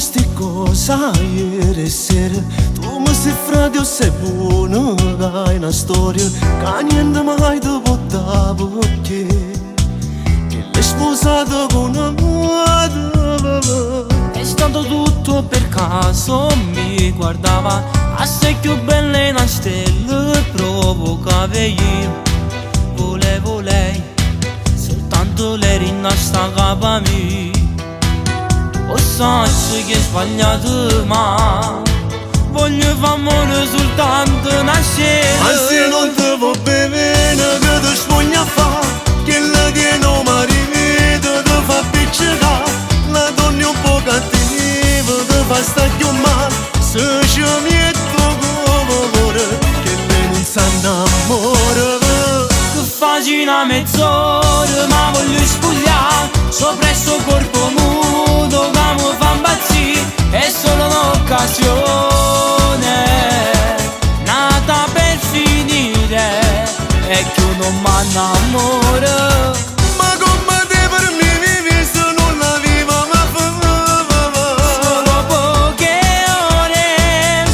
sti cosa ieri sera. Tu mi sei frate o sei buono, che hai una storia che niente mai ti porta perché l'hai sposato con amore. È stato tutto per caso, mi guardava assai più belle una stella, provocava io. Volevo lei, soltanto lei rinasciva capo a me. O so che è sbagliato ma voglio fare amore soltanto una scena. Ma se non ti va bene che ti spoglia fa, che la tiene o marito ti fa piccicare. La donna è un po' cattiva, ti fa stare più male. Se ci metto come amore, che lei non sa innamora. Che faccio una mezz'ora ma voglio spogliare sopra il suo corpo nudo che mi fa impazzire. È solo un'occasione nata per finire e che io non m'annamoro. Ma come te per me vivi se non la viva ma fa? Solo poche ore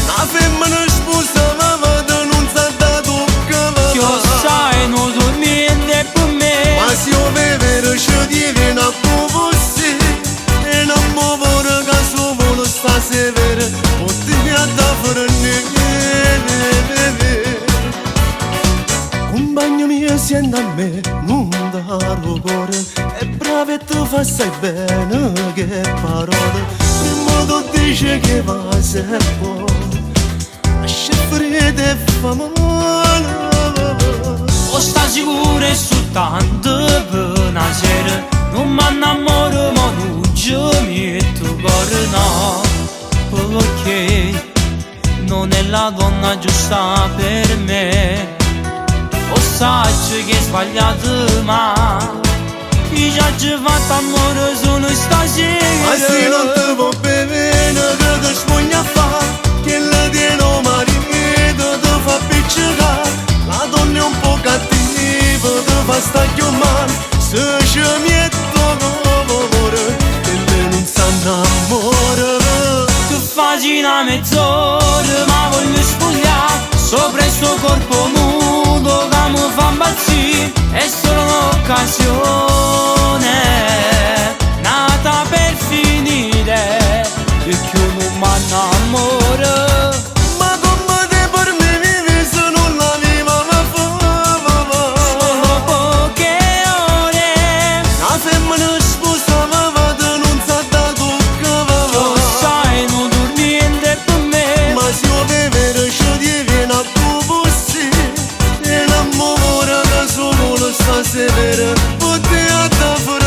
La femmina sposa ma vada non sa da toccare. che io sai non dormire per me. Ma se io vedo ci diviene a così e non mi vuole che suo volo sta severo o ti mi ha da fare compagno mio senti a me non dare cuore è bravo e tu fa sai bene che parole prima tu dici che va se può lascia freddo e fa male. O sta sicuro è soltanto per una sera, non m'annamoro ma non ci metto cuore no, perché non è la donna giusta per me. O sai che è sbagliato ma io già ci ho fatto amore solo stasera. Ma se non ti va bene che ti spoglia fa, che la tiene o marito ti fa piccicare. La donna è un po' cattiva, ti fa stare più male. Se ci metto come amore, che lei non sa innamora. Che faccio una mezz'ora ma voglio spogliare sopra il suo corpo nudo che mi fa impazzire. È solo un'occasione nata per finire e che io non m'annamoro. Ma come te per me vivi se non la viva ma fa? Solo poche ore La femmina sposa ma vada non sa da toccare. che sai non dormire per me. Ma se io vedo ci diviene a così e non mi vuole che suo volo sta severo o ti ha da fare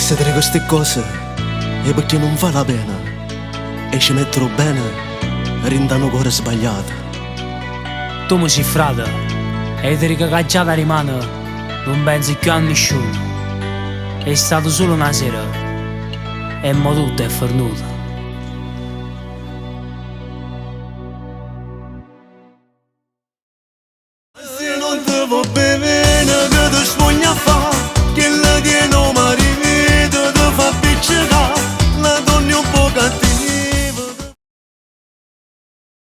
se dire queste cose è perché non vale la pena e ci metterò bene rindano cuore sbagliato. Tu mi sei frate e ti cagaggiata rimane, non pensi più a nessuno. È stato solo una sera e mo tutto è fornuto. Se non ti va bene